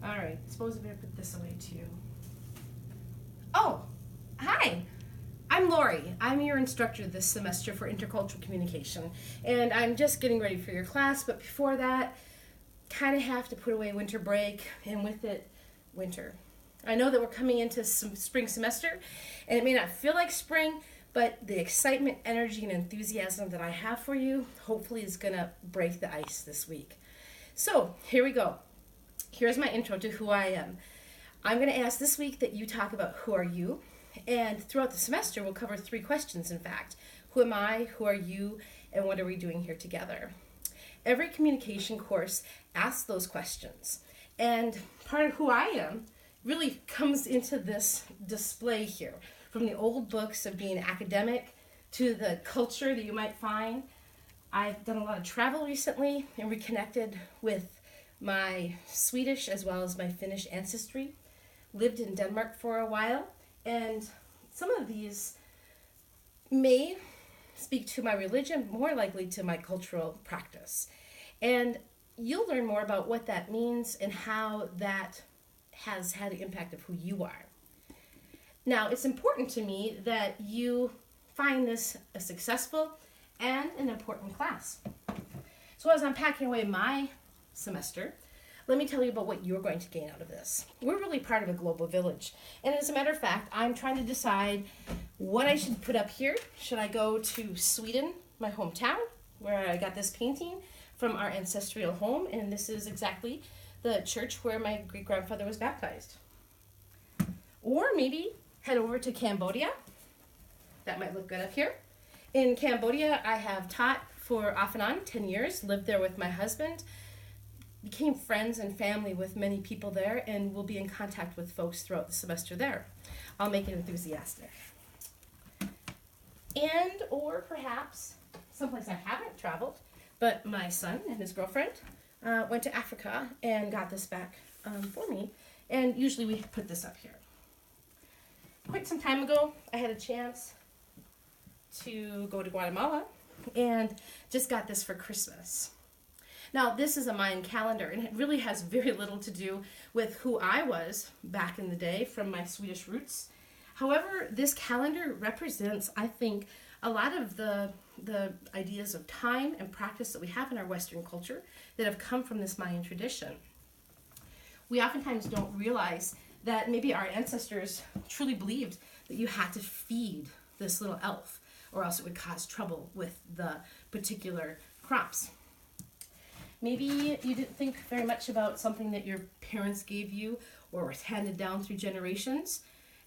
All right, suppose I'm going to put this away too. Oh, hi. I'm Lori. I'm your instructor this semester for intercultural communication, and I'm just getting ready for your class, but before that, kind of have to put away winter break, and with it, winter. I know that we're coming into some spring semester, and it may not feel like spring, but the excitement, energy, and enthusiasm that I have for you hopefully is going to break the ice this week. So, here we go. Here's my intro to who I am. I'm going to ask this week that you talk about who are you, and throughout the semester we'll cover 3 questions, in fact. Who am I, who are you, and what are we doing here together? Every communication course asks those questions, and part of who I am really comes into this display here, from the old books of being academic to the culture that you might find. I've done a lot of travel recently and reconnected with my Swedish as well as my Finnish ancestry. Lived in Denmark for a while, and some of these may speak to my religion, more likely to my cultural practice. And you'll learn more about what that means and how that has had an impact of who you are. Now, it's important to me that you find this a successful and an important class. So as I'm packing away my semester, let me tell you about what you're going to gain out of this. We're really part of a global village. And as a matter of fact, I'm trying to decide what I should put up here. Should I go to Sweden, my hometown, where I got this painting from our ancestral home, and this is exactly the church where my great-grandfather was baptized. Or maybe head over to Cambodia. That might look good up here. In Cambodia, I have taught for off and on 10 years, lived there with my husband, became friends and family with many people there, and will be in contact with folks throughout the semester there. I'll make it enthusiastic. And, or perhaps, someplace I haven't traveled, but my son and his girlfriend went to Africa and got this back for me, and usually we put this up here. Quite some time ago, I had a chance to go to Guatemala and just got this for Christmas. Now, this is a Mayan calendar, and it really has very little to do with who I was back in the day from my Swedish roots. However, this calendar represents, I think, a lot of the ideas of time and practice that we have in our Western culture that have come from this Mayan tradition. We oftentimes don't realize that maybe our ancestors truly believed that you had to feed this little elf, or else it would cause trouble with the particular crops. Maybe you didn't think very much about something that your parents gave you or was handed down through generations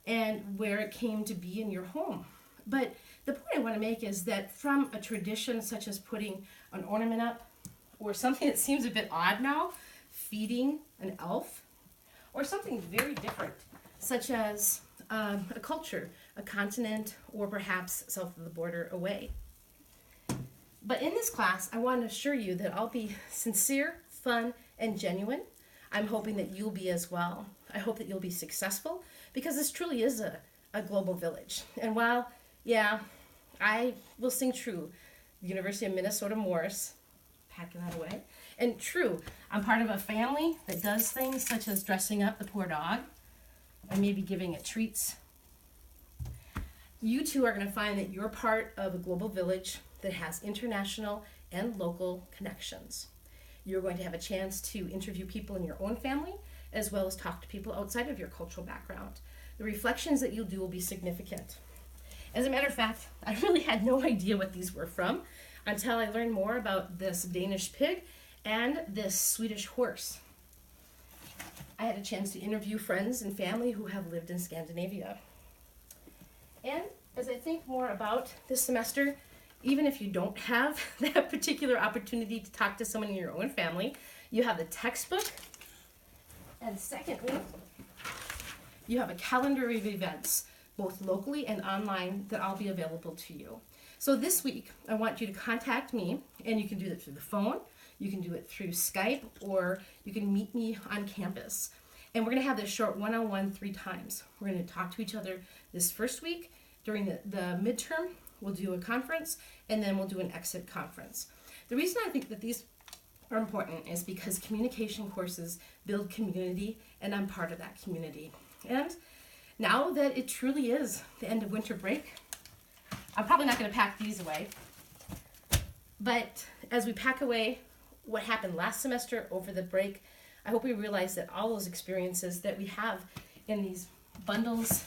and where it came to be in your home. But the point I want to make is that from a tradition such as putting an ornament up, or something that seems a bit odd now, feeding an elf, or something very different, such as a culture, a continent, or perhaps south of the border away. But in this class, I want to assure you that I'll be sincere, fun, and genuine. I'm hoping that you'll be as well. I hope that you'll be successful, because this truly is a global village. And while, yeah, I will sing true, the University of Minnesota Morris, packing that away, and true, I'm part of a family that does things such as dressing up the poor dog, and maybe giving it treats. You too are going to find that you're part of a global village that has international and local connections. You're going to have a chance to interview people in your own family, as well as talk to people outside of your cultural background. The reflections that you'll do will be significant. As a matter of fact, I really had no idea what these were from until I learned more about this Danish pig and this Swedish horse. I had a chance to interview friends and family who have lived in Scandinavia. And as I think more about this semester, even if you don't have that particular opportunity to talk to someone in your own family, you have the textbook, and secondly, you have a calendar of events, both locally and online, that I'll be available to you. So this week, I want you to contact me, and you can do that through the phone, you can do it through Skype, or you can meet me on campus. And we're going to have this short one-on-one 3 times. We're going to talk to each other this first week. During the midterm, we'll do a conference, and then we'll do an exit conference. The reason I think that these are important is because communication courses build community, and I'm part of that community. And now that it truly is the end of winter break, I'm probably not going to pack these away, but as we pack away what happened last semester over the break, I hope we realize that all those experiences that we have in these bundles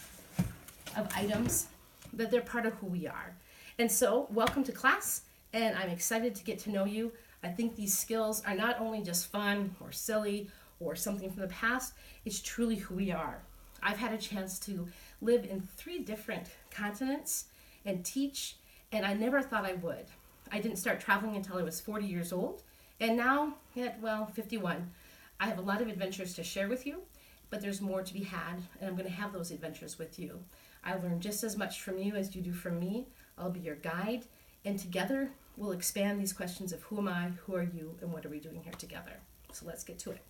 of items, that they're part of who we are. And so, welcome to class, and I'm excited to get to know you. I think these skills are not only just fun or silly or something from the past, it's truly who we are. I've had a chance to live in 3 different continents and teach, and I never thought I would. I didn't start traveling until I was 40 years old, and now at, 51, I have a lot of adventures to share with you, but there's more to be had, and I'm going to have those adventures with you. I learn just as much from you as you do from me. I'll be your guide, and together we'll expand these questions of who am I, who are you, and what are we doing here together. So let's get to it.